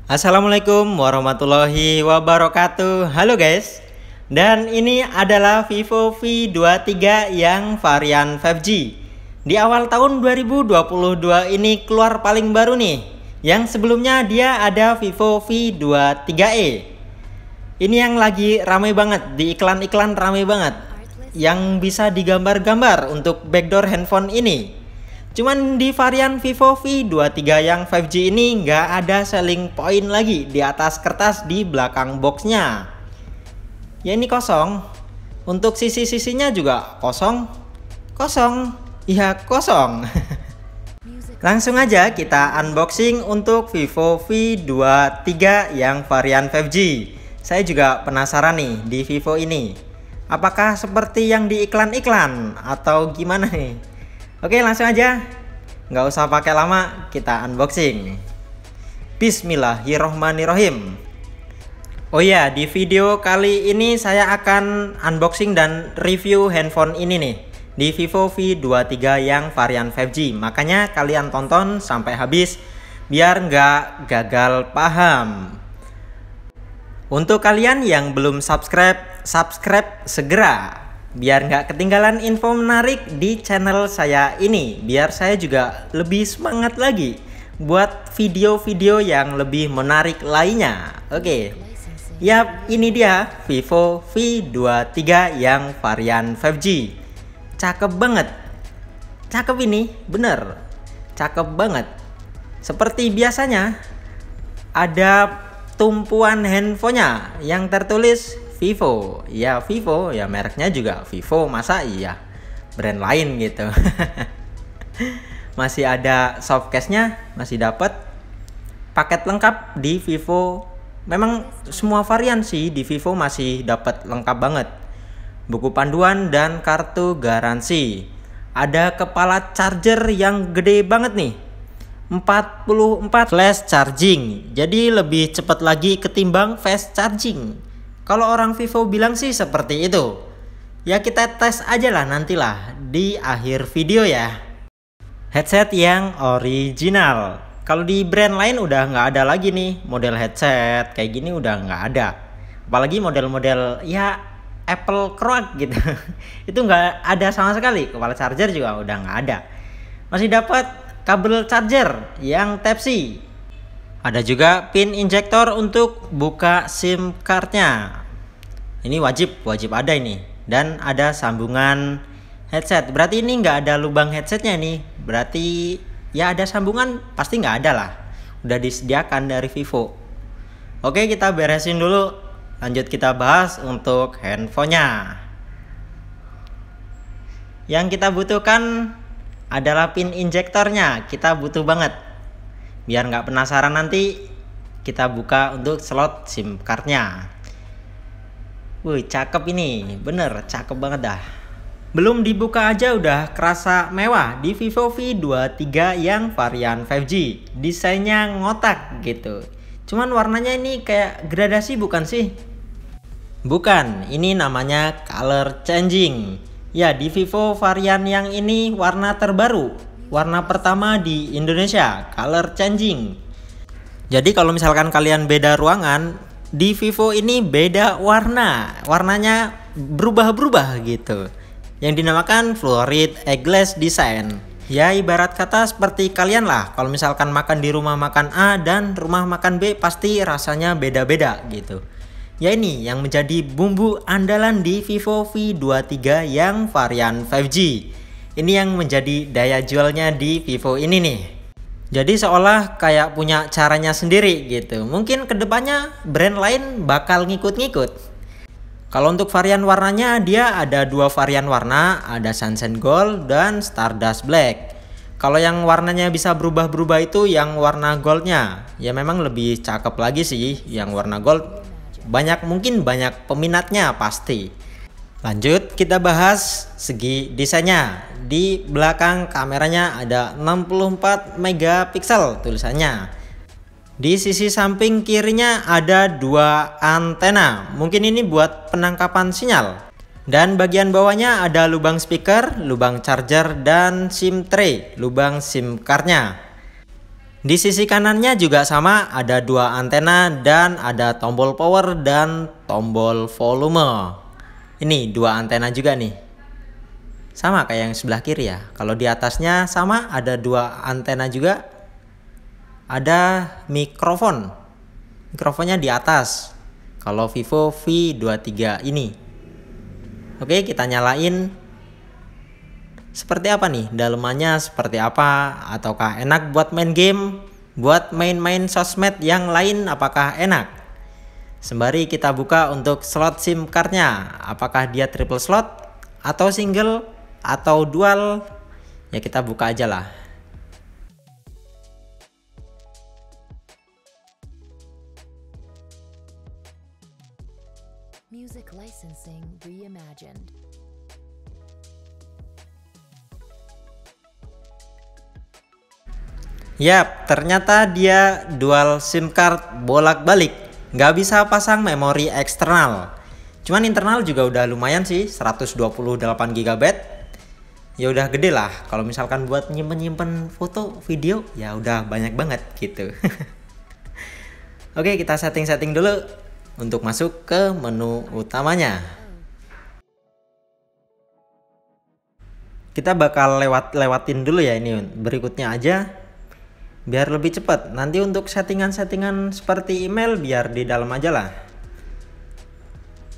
Assalamualaikum warahmatullahi wabarakatuh. Halo guys. Dan ini adalah Vivo V23 yang varian 5G. Di awal tahun 2022 ini keluar paling baru nih. Yang sebelumnya dia ada Vivo V23e. Ini yang lagi ramai banget, di iklan-iklan ramai banget. Yang bisa digambar-gambar untuk backdoor handphone ini. Cuman di varian Vivo V23 yang 5G ini nggak ada selling point lagi di atas kertas di belakang boxnya. Ya ini kosong. Untuk sisi-sisinya juga kosong. Kosong. Iya kosong. Langsung aja kita unboxing untuk Vivo V23 yang varian 5G. Saya juga penasaran nih di Vivo ini. Apakah seperti yang di iklan-iklan atau gimana nih? Oke langsung aja, nggak usah pakai lama, kita unboxing. Bismillahirrohmanirrohim. Oh ya, di video kali ini saya akan unboxing dan review handphone ini nih, di Vivo V23 yang varian 5G. Makanya kalian tonton sampai habis biar nggak gagal paham. Untuk kalian yang belum subscribe segera, biar nggak ketinggalan info menarik di channel saya ini. Biar saya juga lebih semangat lagi buat video-video yang lebih menarik lainnya. Oke. Yap, ini dia Vivo V23 yang varian 5G. Cakep banget. Cakep ini, bener. Cakep banget. Seperti biasanya ada tumpuan handphonenya yang tertulis Vivo, ya Vivo, ya mereknya juga Vivo, masa iya brand lain gitu. Masih ada soft case-nya, masih dapat paket lengkap di Vivo. Memang semua varian sih di Vivo masih dapat lengkap banget. Buku panduan dan kartu garansi. Ada kepala charger yang gede banget nih. 44 flash charging. Jadi lebih cepat lagi ketimbang fast charging. Kalau orang Vivo bilang sih seperti itu. Ya kita tes aja lah nantilah di akhir video ya. Headset yang original. Kalau di brand lain udah nggak ada lagi nih model headset kayak gini, udah nggak ada. Apalagi model-model ya Apple Croak gitu. Itu nggak ada sama sekali. Kepala charger juga udah nggak ada. Masih dapat kabel charger yang Type-C. Ada juga pin injektor untuk buka SIM cardnya. Ini wajib ada ini. Dan ada sambungan headset. Berarti ini nggak ada lubang headsetnya nih. Berarti ya ada sambungan, pasti nggak ada lah. Udah disediakan dari Vivo. Oke, kita beresin dulu. Lanjut kita bahas untuk handphonenya. Yang kita butuhkan adalah pin injektornya. Kita butuh banget. Biar nggak penasaran nanti, kita buka untuk slot SIM cardnya. Wih, cakep ini, bener cakep banget dah. Belum dibuka aja udah kerasa mewah di Vivo V23 yang varian 5G. Desainnya ngotak gitu. Cuman warnanya ini kayak gradasi bukan sih? Bukan, ini namanya color changing. Ya, di Vivo varian yang ini warna terbaru. Warna pertama di Indonesia, color changing. Jadi kalau misalkan kalian beda ruangan, di Vivo ini beda warna. Warnanya berubah-berubah gitu. Yang dinamakan fluorid eglass design. Ya ibarat kata seperti kalian lah. Kalau misalkan makan di rumah makan A dan rumah makan B, pasti rasanya beda-beda gitu. Ya ini yang menjadi bumbu andalan di Vivo V23 yang varian 5G. Ini yang menjadi daya jualnya di Vivo ini nih. Jadi seolah kayak punya caranya sendiri gitu. Mungkin kedepannya brand lain bakal ngikut-ngikut. Kalau untuk varian warnanya, dia ada dua varian warna. Ada Sunshine Gold dan Stardust Black. Kalau yang warnanya bisa berubah-berubah itu yang warna goldnya. Ya memang lebih cakep lagi sih yang warna gold. Mungkin banyak peminatnya pasti. Lanjut kita bahas segi desainnya. Di belakang kameranya ada 64 megapiksel tulisannya. Di sisi samping kirinya ada dua antena. Mungkin ini buat penangkapan sinyal. Dan bagian bawahnya ada lubang speaker, lubang charger, dan SIM tray, lubang SIM cardnya. Di sisi kanannya juga sama, ada dua antena dan ada tombol power dan tombol volume. Ini dua antena juga nih. Sama kayak yang sebelah kiri ya. Kalau di atasnya sama, ada dua antena juga. Ada mikrofon. Mikrofonnya di atas. Kalau Vivo V23 ini. Oke, kita nyalain. Seperti apa nih? Dalemannya seperti apa? Ataukah enak buat main game? Buat main-main sosmed yang lain apakah enak? Sembari kita buka untuk slot SIM cardnya. Apakah dia triple slot? Atau single? Atau dual? Ya kita buka aja lah. Music licensing reimagined. Yap, ternyata dia dual SIM card bolak-balik. Nggak bisa pasang memori eksternal. Cuman internal juga udah lumayan sih, 128 GB. Ya udah gede lah. Kalau misalkan buat nyimpen foto, video, ya udah banyak banget gitu. Oke, kita setting-setting dulu untuk masuk ke menu utamanya. Kita bakal lewatin dulu ya ini berikutnya aja. Biar lebih cepat. Nanti untuk settingan-settingan seperti email biar di dalam aja lah.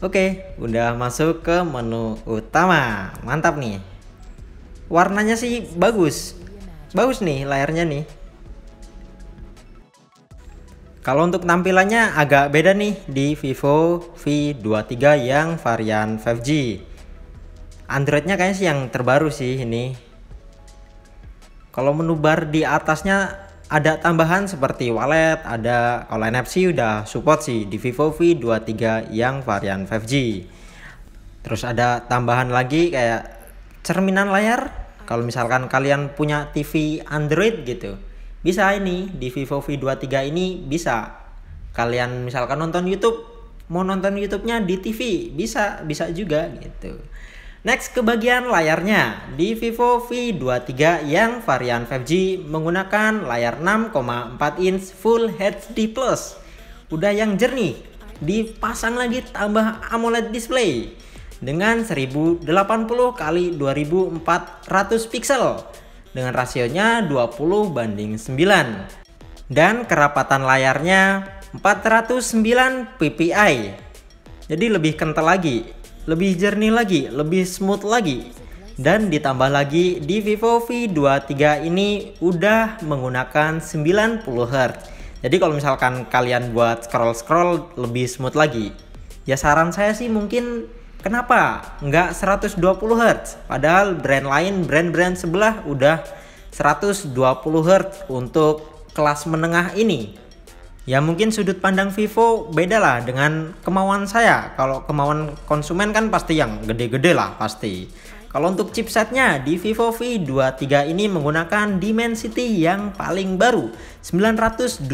Oke, udah masuk ke menu utama. Mantap nih. Warnanya sih bagus. Bagus nih layarnya nih. Kalau untuk tampilannya agak beda nih di Vivo V23 yang varian 5G. Androidnya kayaknya sih yang terbaru sih ini. Kalau menu bar di atasnya ada tambahan seperti wallet, ada kalau NFC udah support sih di Vivo V23 yang varian 5G. Terus ada tambahan lagi kayak cerminan layar. Kalau misalkan kalian punya TV Android gitu, bisa ini di Vivo V23 ini bisa. Kalian misalkan nonton YouTube, mau nonton YouTube-nya di TV, bisa juga gitu. Next ke bagian layarnya. Di Vivo V23 yang varian 5G menggunakan layar 6,4 inch Full HD+. Udah yang jernih. Dipasang lagi tambah AMOLED display dengan 1080 x 2400 pixel dengan rasionya 20:9. Dan kerapatan layarnya 409 ppi. Jadi lebih kental lagi, lebih jernih lagi, lebih smooth lagi. Dan ditambah lagi di Vivo V23 ini udah menggunakan 90 Hz. Jadi kalau misalkan kalian buat scroll lebih smooth lagi, ya saran saya sih mungkin kenapa nggak 120 Hz? Padahal brand lain, brand sebelah udah 120 Hz untuk kelas menengah ini. Ya mungkin sudut pandang Vivo beda lah dengan kemauan saya. Kalau kemauan konsumen kan pasti yang gede-gede lah pasti. Kalau untuk chipsetnya di Vivo V23 ini menggunakan Dimensity yang paling baru 920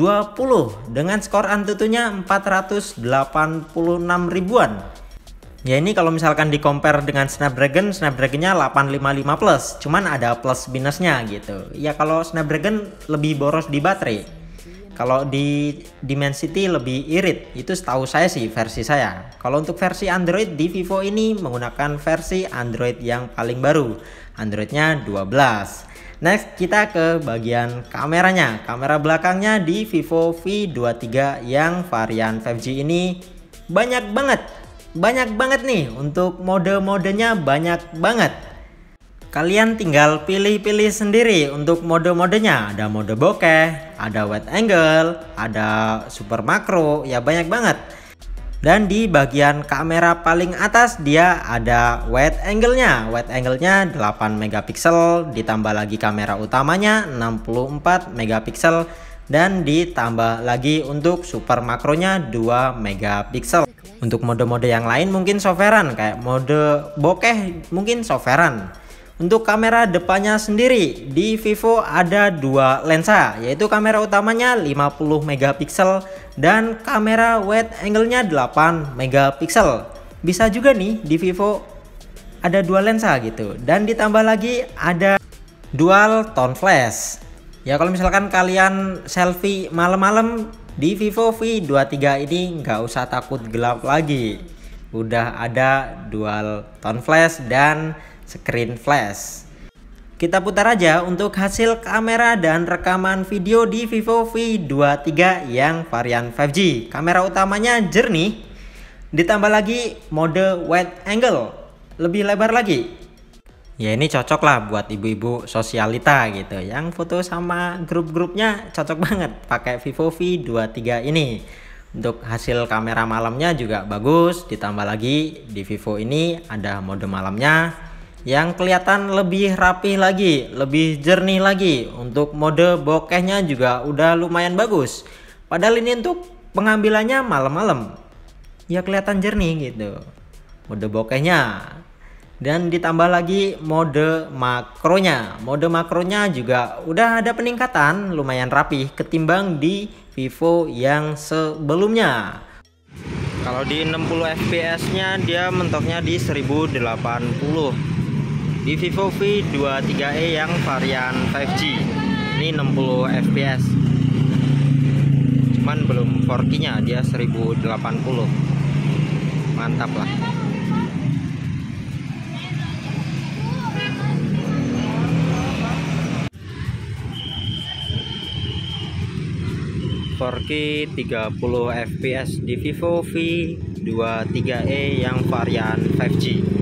dengan skor Antutunya 486 ribuan. Ya ini kalau misalkan di compare dengan Snapdragon-nya 855 Plus, cuman ada plus minusnya gitu. Ya kalau Snapdragon lebih boros di baterai. Kalau di Dimensity lebih irit, itu setahu saya sih versi saya. Kalau untuk versi Android di Vivo ini menggunakan versi Android yang paling baru, Androidnya 12. Next kita ke bagian kameranya. Kamera belakangnya di Vivo V23 yang varian 5G ini banyak banget nih. Untuk mode-modenya banyak banget. Kalian tinggal pilih-pilih sendiri untuk mode-modenya. Ada mode bokeh, ada wide angle, ada super makro, ya banyak banget. Dan di bagian kamera paling atas dia ada wide angle-nya. Wide angle-nya 8 megapiksel, ditambah lagi kamera utamanya 64 megapiksel dan ditambah lagi untuk super makronya 2 megapiksel. Untuk mode-mode yang lain mungkin softwarean, kayak mode bokeh mungkin softwarean. Untuk kamera depannya sendiri di Vivo ada dua lensa, yaitu kamera utamanya 50 megapiksel dan kamera wide angle-nya 8 megapiksel. Bisa juga nih di Vivo ada dua lensa gitu. Dan ditambah lagi ada dual tone flash. Ya kalau misalkan kalian selfie malam-malam di Vivo V23 ini nggak usah takut gelap lagi. Udah ada dual tone flash dan screen flash. Kita putar aja untuk hasil kamera dan rekaman video di Vivo V23 yang varian 5G. Kamera utamanya jernih, ditambah lagi mode wide angle, lebih lebar lagi. Ya ini cocok lah buat ibu-ibu sosialita gitu, yang foto sama grup-grupnya cocok banget pakai Vivo V23 ini. Untuk hasil kamera malamnya juga bagus, ditambah lagi di Vivo ini ada mode malamnya yang kelihatan lebih rapih lagi, lebih jernih lagi. Untuk mode bokehnya juga udah lumayan bagus. Padahal ini untuk pengambilannya malam-malam, ya kelihatan jernih gitu mode bokehnya. Dan ditambah lagi mode makronya. Mode makronya juga udah ada peningkatan, lumayan rapih ketimbang di Vivo yang sebelumnya. Kalau di 60 fps nya dia mentoknya di 1080 di Vivo V23e yang varian 5G. Ini 60 fps, cuman belum 4K nya, dia 1080. Mantap lah. K 30 fps di Vivo V23e yang varian 5G.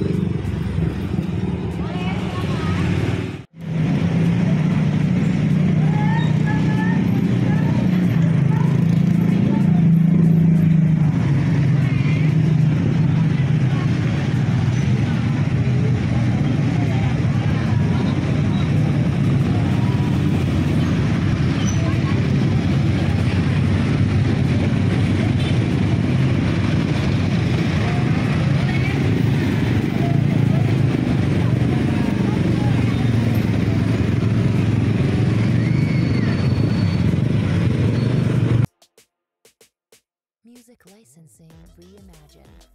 Music licensing reimagined.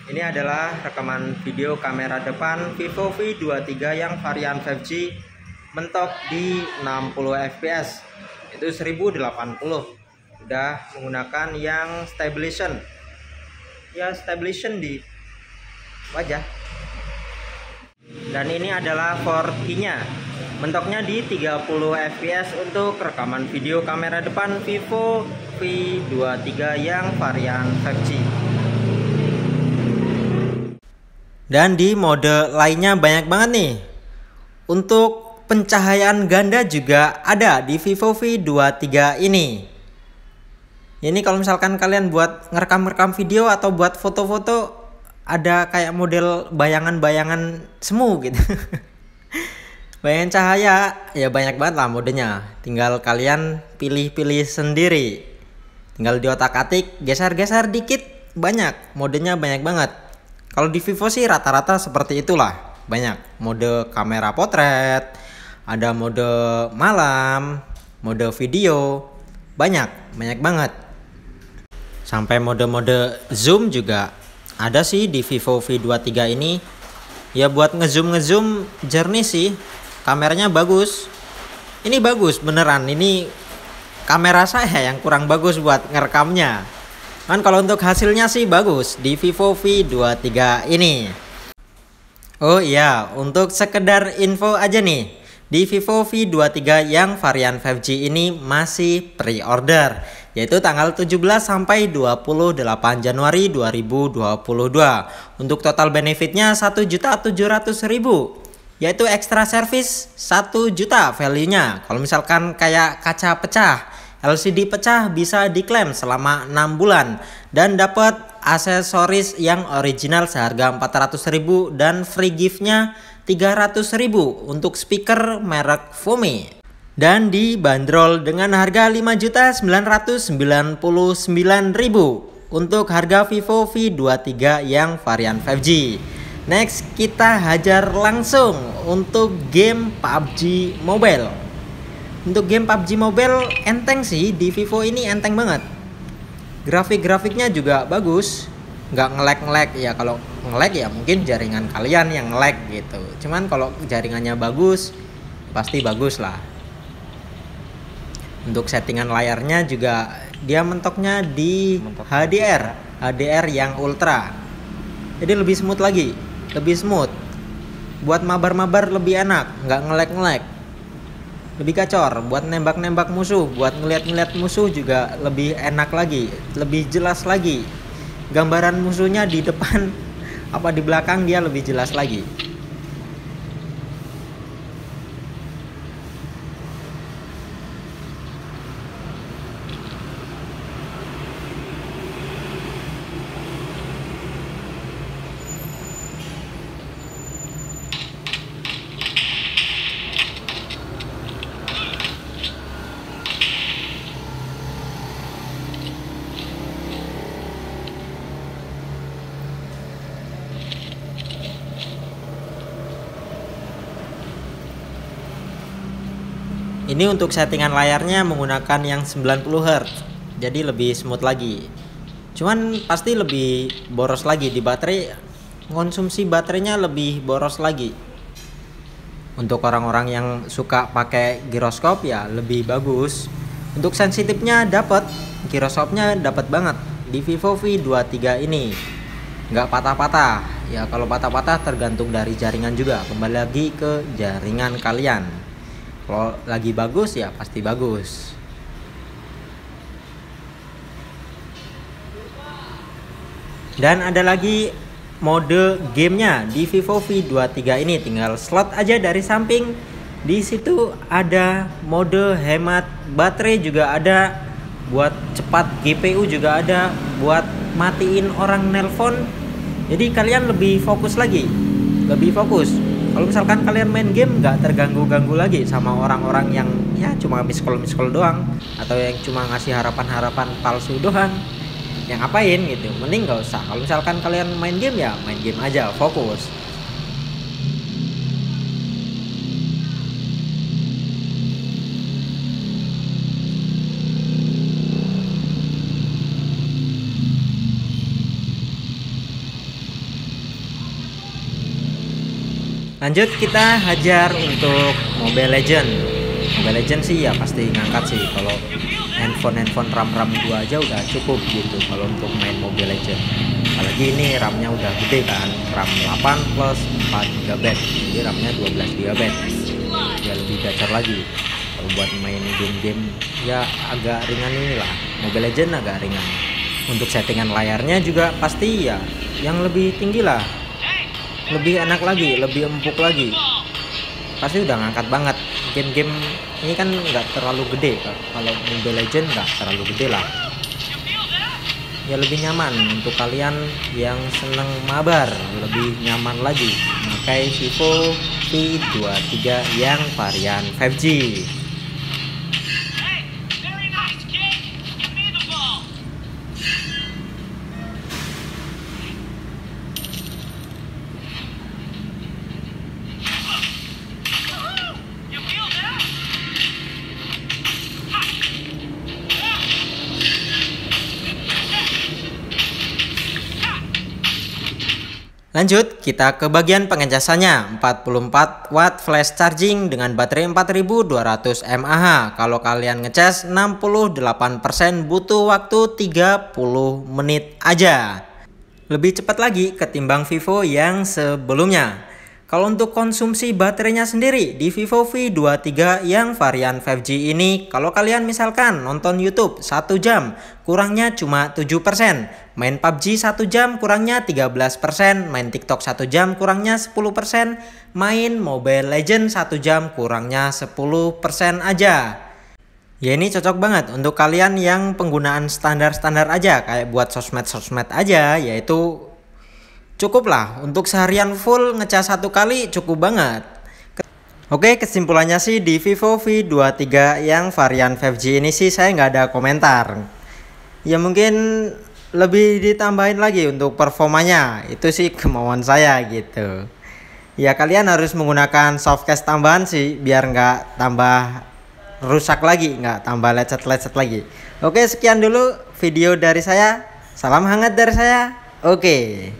Ini adalah rekaman video kamera depan Vivo V23 yang varian 5G mentok di 60 fps, itu 1080. Udah menggunakan yang stabilization, ya stabilization di wajah. Dan ini adalah 4K nya, mentoknya di 30 fps untuk rekaman video kamera depan Vivo V23 yang varian 5G. Dan di mode lainnya banyak banget nih. Untuk pencahayaan ganda juga ada di Vivo V23 ini. Ini kalau misalkan kalian buat ngerekam video atau buat foto-foto, ada kayak model bayangan-bayangan semu gitu. Bayangan cahaya, ya banyak banget lah modenya. Tinggal kalian pilih-pilih sendiri. Tinggal di otak-atik, geser-geser dikit, banyak. Modenya banyak banget. Kalau di Vivo sih rata-rata seperti itulah. Banyak mode kamera potret, ada mode malam, mode video, banyak banget. Sampai mode-mode zoom juga ada sih di Vivo V23 ini. Ya buat ngezoom jernih sih. Kameranya bagus. Ini bagus beneran. Ini kamera saya yang kurang bagus buat ngerekamnya. Kan kalau untuk hasilnya sih bagus di Vivo V23 ini. Oh iya, untuk sekedar info aja nih, di Vivo V23 yang varian 5G ini masih pre-order, yaitu tanggal 17 sampai 28 Januari 2022. Untuk total benefitnya 1.700.000, yaitu extra service 1 juta value-nya. Kalau misalkan kayak kaca pecah LCD pecah bisa diklaim selama 6 bulan dan dapat aksesoris yang original seharga 400.000 dan free giftnya 300.000 untuk speaker merek Fome. Dan dibanderol dengan harga 5.999.000 untuk harga Vivo V23 yang varian 5G. Next, kita hajar langsung untuk game PUBG Mobile. Untuk game PUBG Mobile enteng sih, di Vivo ini enteng banget. Grafik-grafiknya juga bagus, nggak nge-lag ya. Kalau nge-lag ya mungkin jaringan kalian yang nge-lag gitu. Cuman kalau jaringannya bagus, pasti bagus lah. Untuk settingan layarnya juga dia mentoknya di HDR yang ultra. Jadi lebih smooth lagi, lebih smooth. Buat mabar-mabar lebih enak, nggak nge-lag. Lebih gacor, buat nembak-nembak musuh, buat ngeliat-ngeliat musuh juga lebih enak lagi, lebih jelas lagi. Gambaran musuhnya di depan apa di belakang dia lebih jelas lagi. Ini untuk settingan layarnya menggunakan yang 90 Hz, jadi lebih smooth lagi. Cuman pasti lebih boros lagi di baterai, konsumsi baterainya lebih boros lagi. Untuk orang-orang yang suka pakai giroskop ya lebih bagus. Untuk sensitifnya dapat, giroskopnya dapat banget di Vivo V23 ini. Nggak patah-patah. Ya kalau patah-patah tergantung dari jaringan juga, kembali lagi ke jaringan kalian. Kalau lagi bagus ya pasti bagus. Dan ada lagi mode gamenya di Vivo V23 ini, tinggal slot aja dari samping. Di situ ada mode hemat baterai juga ada, buat cepat GPU juga ada, buat matiin orang nelpon. Jadi kalian lebih fokus lagi, lebih fokus. Kalau misalkan kalian main game nggak terganggu-ganggu lagi sama orang-orang yang ya cuma miss call doang, atau yang cuma ngasih harapan-harapan palsu doang, yang ngapain gitu. Mending nggak usah. Kalau misalkan kalian main game ya main game aja, fokus. Lanjut kita hajar untuk Mobile Legend. Mobile Legend sih ya pasti ngangkat sih. Kalau handphone RAM 2 aja udah cukup gitu kalau untuk main Mobile Legend. Apalagi ini RAM-nya udah gede kan, RAM 8 plus 4 GB. Jadi RAM-nya 12 GB. Ya lebih gacor lagi. Kalau buat main game-game ya agak ringan inilah. Mobile Legend agak ringan. Untuk settingan layarnya juga pasti ya yang lebih tinggi lah. Lebih enak lagi, lebih empuk lagi. Pasti udah ngangkat banget. Game-game ini kan nggak terlalu gede. Kalau Mobile Legends nggak terlalu gede lah. Ya lebih nyaman untuk kalian yang seneng mabar, lebih nyaman lagi pakai Vivo V23 yang varian 5G. Lanjut, kita ke bagian pengecasannya. 44 watt flash charging dengan baterai 4200 mAh. Kalau kalian ngecas 68% butuh waktu 30 menit aja. Lebih cepat lagi ketimbang Vivo yang sebelumnya. Kalau untuk konsumsi baterainya sendiri di Vivo V23 yang varian 5G ini, kalau kalian misalkan nonton YouTube 1 jam, kurangnya cuma 7%. Main PUBG 1 jam kurangnya 13%, main TikTok 1 jam kurangnya 10%, main Mobile Legends 1 jam kurangnya 10% aja. Ya ini cocok banget untuk kalian yang penggunaan standar-standar aja, kayak buat sosmed-sosmed aja, yaitu cukup lah untuk seharian full ngecas 1 kali cukup banget. Oke, kesimpulannya sih di Vivo V23 yang varian 5G ini sih saya nggak ada komentar. Ya mungkin lebih ditambahin lagi untuk performanya, itu sih kemauan saya gitu. Ya kalian harus menggunakan softcase tambahan sih biar nggak tambah rusak lagi, nggak tambah lecet-lecet lagi. Oke, sekian dulu video dari saya. Salam hangat dari saya. Oke.